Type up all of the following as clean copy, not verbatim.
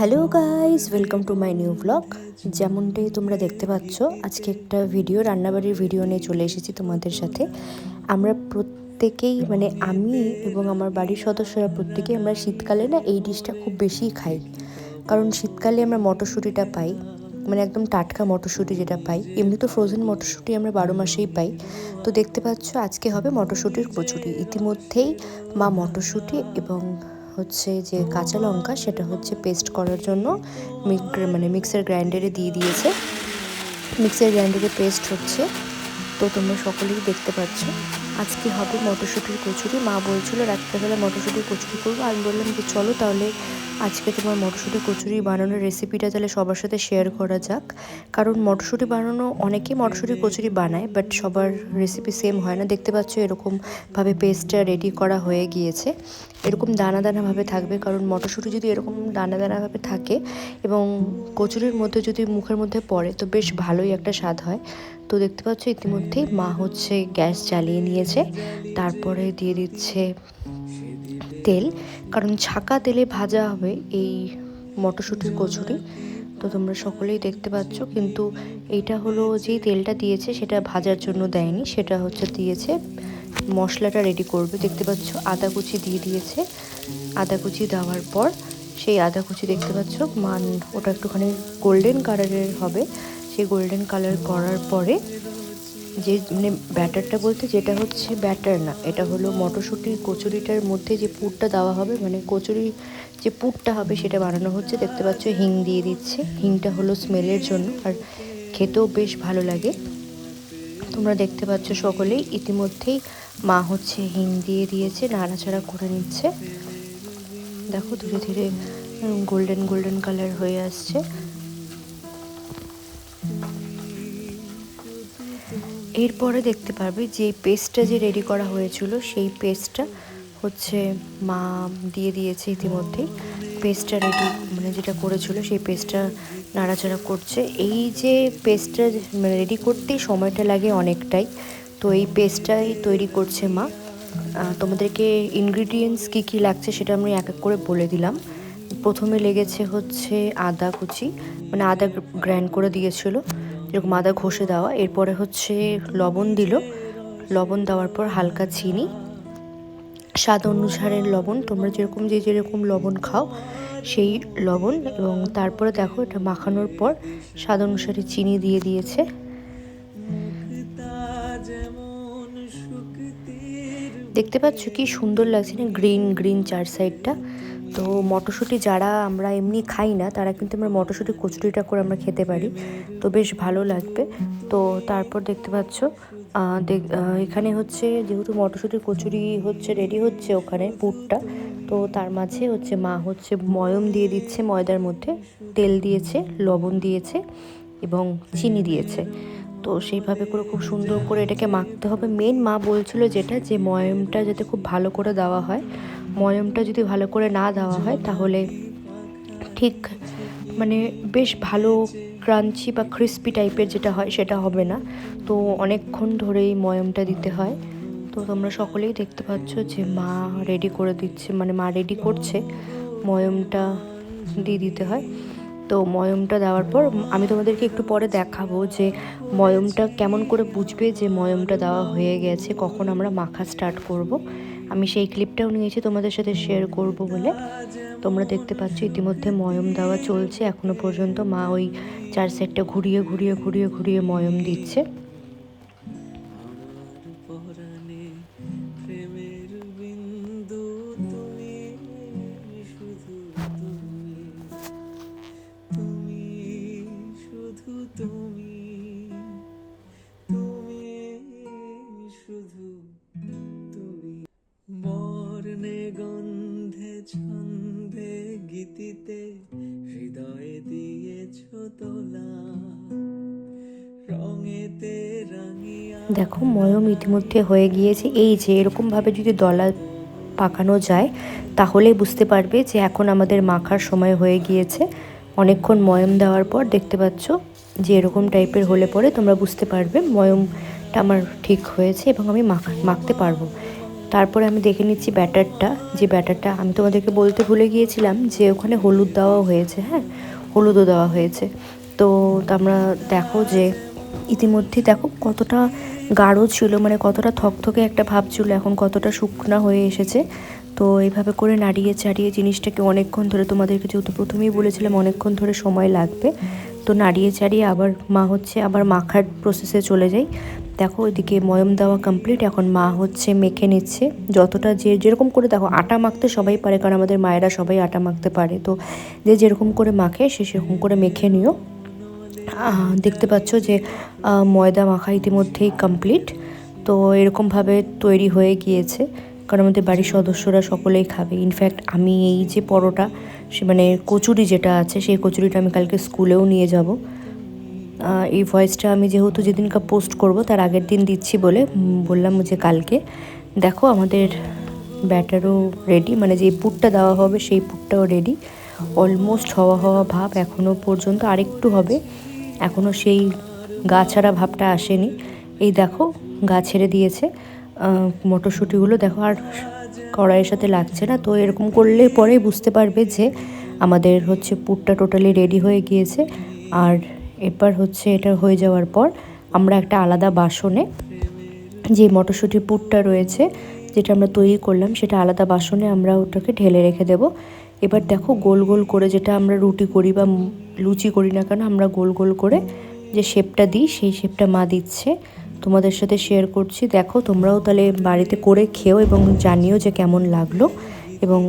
Hello guys, welcome to my new blog. যেমনটাই তোমরা দেখতে পাচ্ছ, আজকে একটা রান্নাবাড়ির ভিডিও নিয়ে চলে এসেছি তোমাদের সাথে। আমরা প্রত্যেকেই আমি এবং আমার বাড়ির সদস্যরা প্রত্যেকেই আমরা শীতকালে না এই ডিশটা খুব বেশি খাই। কারণ শীতকালে আমরা মটরশুঁটিটা পাই, একদম টাটকা মটরশুঁটি যেটা পাই। এমনি তো ফ্রোজেন মটরশুঁটি আমরা 12 মাসেই পাই। তো দেখতে পাচ্ছ আজকে হবে মটরশুঁটির কচুরি। ইতিমধ্যেই মা মটরশুঁটি এবং যে কাঁচা লঙ্কা সেটা পেস্ট করার জন্য মিক্সার গ্রাইন্ডারে দিয়ে দিয়েছে। মিক্সার গ্রাইন্ডারে পেস্ট হচ্ছে। তো তোমরা সকলেই দেখতে পাচ্ছ আজকে হবে মটরশুঁটির কচুরি। মা বলছিল রাত্রেবেলা মটরশুঁটির কচুরি করবো। আমি বললাম যে চলো তাহলে আজকে তোমার মটরশুঁটি কচুরি বানানোর রেসিপিটা তাহলে সবার সাথে শেয়ার করা যাক। কারণ মটরশুঁটি বানানো অনেকেই মটরশুঁটি কচুরি বানায়, বাট সবার রেসিপি সেম হয় না। দেখতে পাচ্ছ এরকমভাবে পেস্টটা রেডি করা হয়ে গিয়েছে। এরকম দানা দানাভাবে থাকবে, কারণ মটরশুঁটি যদি এরকম দানা দানাভাবে থাকে এবং কচুরির মধ্যে যদি মুখের মধ্যে পড়ে তো বেশ ভালোই একটা স্বাদ হয়। তো দেখতে পাচ্ছ ইতিমধ্যেই মা গ্যাস জ্বালিয়ে নিয়েছে। তারপরে দিয়ে দিচ্ছে তেল, কারণ ছাকা তেলে ভাজা হবে এই মটরশুঁটির কচুরি। তো তোমরা সকলেই দেখতে পাচ্ছ, কিন্তু এইটা হলো যেই তেলটা দিয়েছে সেটা ভাজার জন্য দেয়নি, সেটা দিয়েছে মশলাটা রেডি করবে। দেখতে পাচ্ছ আদা কুচি দিয়ে দিয়েছে। আদা কুচি দেওয়ার পর সেই আদা কুচি দেখতে পাচ্ছ ওটা একটুখানি গোল্ডেন কালারের হবে। সেই গোল্ডেন কালার করার পরে যে ব্যাটারটা বলতে যেটা ব্যাটার না, এটা হলো মটরশুঁটির কচুরিটার মধ্যে যে পুরটা দেওয়া হবে, কচুরি যে পুরটা হবে সেটা বানানো হচ্ছে। দেখতে পাচ্ছ হিং দিয়ে দিচ্ছে। হিংটা হলো স্মেলের জন্য, আর খেতেও বেশ ভালো লাগে। তোমরা দেখতে পাচ্ছ সকলেই ইতিমধ্যেই মা হিং দিয়ে দিয়েছে, নাড়াচাড়া করে নিচ্ছে। দেখো ধীরে ধীরে গোল্ডেন গোল্ডেন কালার হয়ে আসছে। এরপরে দেখতে পারবে যে পেস্টটা যে রেডি করা হয়েছিল সেই পেস্টটা মা দিয়ে দিয়েছে ইতিমধ্যেই। পেস্টটা রেডি যেটা করেছিল সেই পেস্টটা নাড়াচাড়া করছে। এই যে পেস্টটা রেডি করতেই সময়টা লাগে অনেকটাই। তো এই পেস্টটাই তৈরি করছে মা। তোমাদেরকে ইনগ্রিডিয়েন্টস কী কী লাগছে সেটা আমি এক এক করে বলে দিলাম। প্রথমে লেগেছে আদা কুচি, আদা গ্রাইন্ড করে দিয়েছিল, যেরকম আদা ঘষে দেওয়া। এরপরে লবণ দিল। লবণ দেওয়ার পর হালকা চিনি, স্বাদ অনুসারে লবণ, তোমরা যেরকম লবণ খাও সেই লবণ। এবং তারপরে দেখো এটা মাখানোর পর স্বাদ অনুসারে চিনি দিয়ে দিয়েছে। দেখতে পাচ্ছ কি সুন্দর লাগছে না, গ্রিন গ্রিন চার সাইডটা। তো মটরশুঁটি যারা আমরা এমনি খাই না তারা কিন্তু আমরা মটরশুঁটি কচুরিটা করে আমরা খেতে পারি, তো বেশ ভালো লাগবে। তো তারপর দেখতে পাচ্ছ এখানে যেহেতু মটরশুঁটির কচুরি রেডি হচ্ছে ওখানে পুরটা, তো তার মাঝে মা ময়ম দিয়ে দিচ্ছে। ময়দার মধ্যে তেল দিয়েছে, লবণ দিয়েছে এবং চিনি দিয়েছে। তো সেইভাবে করে খুব সুন্দর করে এটাকে মাখতে হবে। মেন মা বলছিল যে ময়মটা যাতে খুব ভালো করে দেওয়া হয়। ময়মটা যদি ভালো করে না দেওয়া হয় তাহলে ঠিক বেশ ভালো ক্রাঞ্চি বা ক্রিস্পি টাইপের যেটা হয় সেটা হবে না। তো অনেকক্ষণ ধরেই ময়মটা দিতে হয়। তো তোমরা সকলেই দেখতে পাচ্ছ যে মা রেডি করে দিচ্ছে, মা রেডি করছে। ময়মটা দিয়ে দিতে হয়। তো ময়মটা দেওয়ার পর আমি তোমাদেরকে একটু পরে দেখাবো যে ময়মটা কেমন করে বুঝবে যে ময়মটা দেওয়া হয়ে গেছে, কখন আমরা মাখা স্টার্ট করব। আমি সেই ক্লিপটাও নিয়েছি তোমাদের সাথে শেয়ার করব বলে। তোমরা দেখতে পাচ্ছ ইতিমধ্যে ময়ম দেওয়া চলছে এখনো পর্যন্ত। মা ওই চার সাইডটা ঘুরিয়ে ঘুরিয়ে ঘুরিয়ে ঘুরিয়ে ময়ম দিচ্ছে। গন্ধে ছন্দে গীতিতে হৃদয়ে দিয়েছ তোলা, রঙেতে রাঙিয়া। দেখো ময়ম ইতিমধ্যে হয়ে গিয়েছে। এই যে এরকমভাবে যদি দলা পাকানো যায় তাহলেই বুঝতে পারবে যে এখন আমাদের মাখার সময় হয়ে গিয়েছে। অনেকক্ষণ ময়ম দেওয়ার পর দেখতে পাচ্ছ যে এরকম টাইপের হলে পরে তোমরা বুঝতে পারবে ময়মটা আমার ঠিক হয়েছে এবং আমি মাখতে পারবো। তারপরে আমি দেখে নিচ্ছি ব্যাটারটা, যে ব্যাটারটা আমি তোমাদেরকে বলতে ভুলে গিয়েছিলাম যে ওখানে হলুদ দেওয়া হয়েছে, হ্যাঁ হলুদও দেওয়া হয়েছে। তো আমরা দেখো যে ইতিমধ্যে দেখো কতটা গাঢ় ছিল, মানে কতটা থকথকে একটা ভাব ছিল, এখন কতটা শুকনা হয়ে এসেছে। তো এইভাবে করে নাড়িয়ে চাড়িয়ে জিনিসটাকে অনেকক্ষণ ধরে, তোমাদেরকে যেহেতু প্রথমেই বলেছিলাম অনেকক্ষণ ধরে সময় লাগবে, তো নাড়িয়ে চাড়িয়ে আবার মা হচ্ছে আবার মাখার প্রসেসে চলে যাই। দেখো ওইদিকে ময়ম দেওয়া কমপ্লিট, এখন মা হচ্ছে মেখে নিচ্ছে যতটা, যে যেরকম করে, দেখো আটা মাখতে সবাই পারে, কারণ আমাদের মায়েরা সবাই আটা মাখতে পারে, তো যে যেরকম করে মাখে সে সেরকম করে মেখে নিও। দেখতে পাচ্ছ যে ময়দা মাখা ইতিমধ্যেই কমপ্লিট। তো এরকমভাবে তৈরি হয়ে গিয়েছে, কারণ আমাদের বাড়ির সদস্যরা সকলেই খাবে। ইনফ্যাক্ট আমি এই যে পরোটা, সে মানে কচুরি যেটা আছে, সেই কচুরিটা আমি কালকে স্কুলেও নিয়ে যাব। এই ভয়েসটা আমি যেহেতু যেদিনকা পোস্ট করব তার আগের দিন দিচ্ছি বলে বললাম যে কালকে। দেখো আমাদের ব্যাটারও রেডি, মানে যে পুরটা দেওয়া হবে সেই পুরটাও রেডি, অলমোস্ট হওয়া ভাব এখনও পর্যন্ত, আরেকটু হবে, এখনও সেই গা ছাড়া ভাবটা আসেনি। এই দেখো গা ছেড়ে দিয়েছে মটরশুঁটিগুলো, দেখো আর কড়াইয়ের সাথে লাগছে না। তো এরকম করলে পরেই বুঝতে পারবে যে আমাদের হচ্ছে পুরটা টোটালি রেডি হয়ে গিয়েছে। আর এবার হচ্ছে এটা হয়ে যাওয়ার পর আমরা একটা আলাদা বাসনে, যে মটরশুঁটির পুরটা রয়েছে যেটা আমরা তৈরি করলাম, সেটা আলাদা বাসনে আমরা ওটাকে ঢেলে রেখে দেব। এবার দেখো গোল গোল করে, যেটা আমরা রুটি করি বা লুচি করি না কেন, আমরা গোল গোল করে যে শেপটা দিই সেই শেপটা মা দিচ্ছে, তোমাদের সাথে শেয়ার করছি। দেখো তোমরাও তাহলে বাড়িতে করে খেও এবং জানিও যে কেমন লাগলো। এবং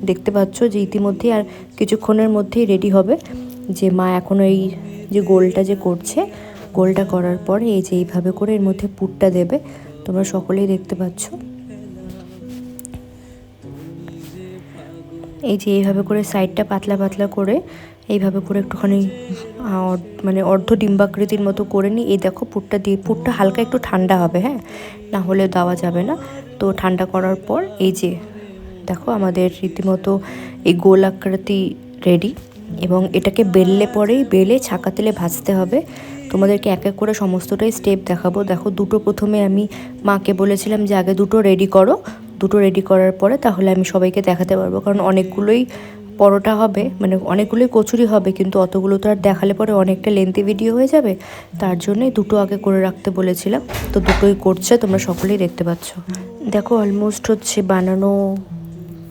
দেখতে পাচ্ছ যে ইতিমধ্যেই আর কিছুক্ষণের মধ্যেই রেডি হবে। যে মা এখন এই যে গোলটা যে করছে, গোলটা করার পর এই যে এইভাবে করে এর মধ্যে পুরটা দেবে, তোমরা সকলেই দেখতে পাচ্ছ। এই যে এইভাবে করে সাইডটা পাতলা পাতলা করে এইভাবে করে একটুখানি মানে অর্ধ ডিম্বাকৃতির মতো করে নিই। এই দেখো পুরটা দিয়ে, পুরটা হালকা একটু ঠান্ডা হবে, হ্যাঁ না হলে দেওয়া যাবে না। তো ঠান্ডা করার পর এই যে দেখো আমাদের রীতিমতো এই গোল আকৃতি রেডি। এবং এটাকে বেললে পরেই বেলে ছাকা তেলে ভাজতে হবে। তোমাদেরকে এক এক করে সমস্তটাই স্টেপ দেখাবো। দেখো দুটো প্রথমে আমি মাকে বলেছিলাম যে আগে দুটো রেডি করো, দুটো রেডি করার পরে তাহলে আমি সবাইকে দেখাতে পারবো, কারণ অনেকগুলোই পরোটা হবে, মানে অনেকগুলোই কচুরি হবে, কিন্তু অতগুলো তো আর দেখালে পরে অনেকটা লেন্থি ভিডিও হয়ে যাবে, তার জন্যই দুটো আগে করে রাখতে বলেছিলাম। তো দুটোই করছে, তোমরা সকলেই দেখতে পাচ্ছ। দেখো অলমোস্ট হচ্ছে বানানো,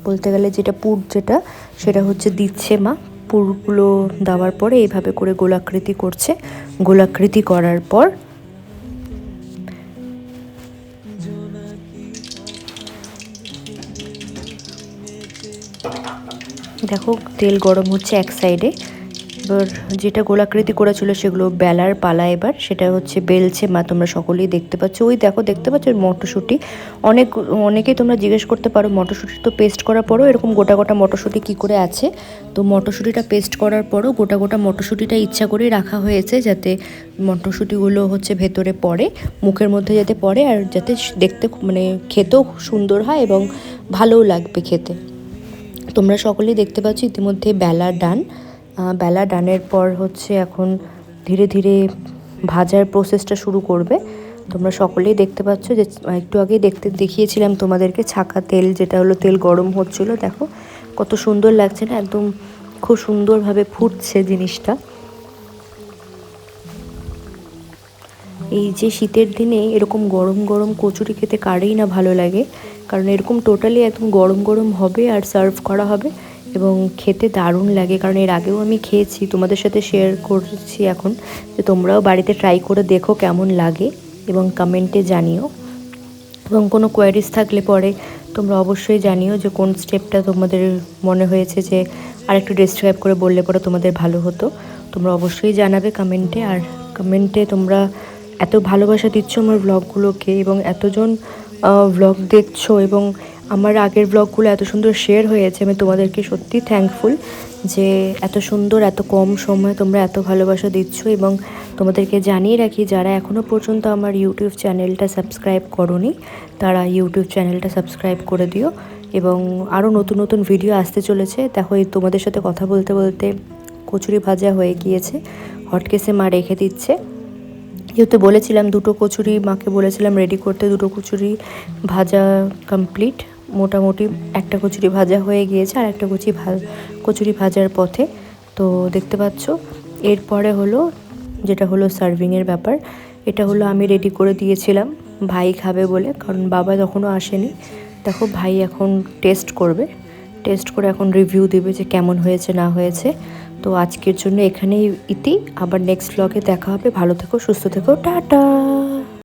বলতে গেলে যেটা পুর যেটা, সেটা হচ্ছে দিচ্ছে মা। পুরগুলো দেওয়ার পরে এইভাবে করে গোলাকৃতি করছে। গোলাকৃতি করার পর দেখো তেল গরম হচ্ছে এক সাইডে। এবার যেটা গোলাকৃতি করেছিল সেগুলো বেলার পালা, এবার সেটা হচ্ছে বেলছে মা, তোমরা সকলেই দেখতে পাচ্ছ। ওই দেখো দেখতে পাচ্ছ মটরশুঁটি, অনেকেই তোমরা জিজ্ঞেস করতে পারো মটরশুঁটি তো পেস্ট করার পরও এরকম গোটা গোটা মটরশুঁটি কী করে আছে। তো মটরশুঁটিটা পেস্ট করার পরও গোটা গোটা মটরশুঁটিটা ইচ্ছা করেই রাখা হয়েছে, যাতে মটরশুঁটিগুলো হচ্ছে ভেতরে পড়ে, মুখের মধ্যে যাতে পড়ে, আর যাতে দেখতে মানে খেতেও সুন্দর হয় এবং ভালোও লাগবে খেতে। তোমরা সকলেই দেখতে পাচ্ছ ইতিমধ্যে বেলা ডানের পর হচ্ছে এখন ধীরে ধীরে ভাজার প্রসেসটা শুরু করবে। তোমরা সকলেই দেখতে পাচ্ছ যে একটু আগে দেখিয়েছিলাম তোমাদেরকে ছাকা তেল, যেটা হলো তেল গরম হচ্ছিল। দেখো কত সুন্দর লাগছে না, একদম খুব সুন্দরভাবে ফুটছে জিনিসটা। এই যে শীতের দিনে এরকম গরম গরম কচুরি খেতে কারেই না ভালো লাগে, কারণ এরকম টোটালি একদম গরম গরম হবে আর সার্ভ করা হবে এবং খেতে দারুণ লাগে। কারণ এর আগেও আমি খেয়েছি, তোমাদের সাথে শেয়ার করছি এখন, যে তোমরাও বাড়িতে ট্রাই করে দেখো কেমন লাগে এবং কমেন্টে জানিও। এবং কোনো কোয়ারিজ থাকলে পরে তোমরা অবশ্যই জানিও যে কোন স্টেপটা তোমাদের মনে হয়েছে যে আরেকটু ডেসক্রাইব করে বললে পরে তোমাদের ভালো হতো। তোমরা অবশ্যই জানাবে কমেন্টে। আর কমেন্টে তোমরা এত ভালোবাসা দিচ্ছ আমার ব্লগগুলোকে এবং এতজন ব্লগ দেখছো এবং আমার আগের ব্লগগুলো এত সুন্দর শেয়ার হয়েছে, আমি তোমাদেরকে সত্যি থ্যাঙ্কফুল যে এত সুন্দর এত কম সময়ে তোমরা এত ভালোবাসা দিচ্ছ। এবং তোমাদেরকে জানিয়ে রাখি, যারা এখনও পর্যন্ত আমার ইউটিউব চ্যানেলটা সাবস্ক্রাইব করোনি তারা ইউটিউব চ্যানেলটা সাবস্ক্রাইব করে দিও। এবং আরও নতুন নতুন ভিডিও আসতে চলেছে। দেখো এই তোমাদের সাথে কথা বলতে বলতে কচুরি ভাজা হয়ে গিয়েছে, হটকেসে মা রেখে দিচ্ছে। যেহেতু বলেছিলাম দুটো কচুরি, মাকে বলেছিলাম রেডি করতে, দুটো কচুরি ভাজা কমপ্লিট, মোটামুটি একটা কচুরি ভাজা হয়ে গিয়েছে আর একটা কচুরি ভাজার পথে। তো দেখতে পাচ্ছ এরপরে হলো যেটা হলো সার্ভিংয়ের ব্যাপার। এটা হলো আমি রেডি করে দিয়েছিলাম ভাই খাবে বলে, কারণ বাবা তখনও আসেনি। দেখো ভাই এখন টেস্ট করে এখন রিভিউ দেবে যে কেমন হয়েছে না হয়েছে। তো আজকের জন্য এখানেই ইতি, আবার নেক্সট ব্লগে দেখা হবে। ভালো থেকো, সুস্থ থেকো, টাটা।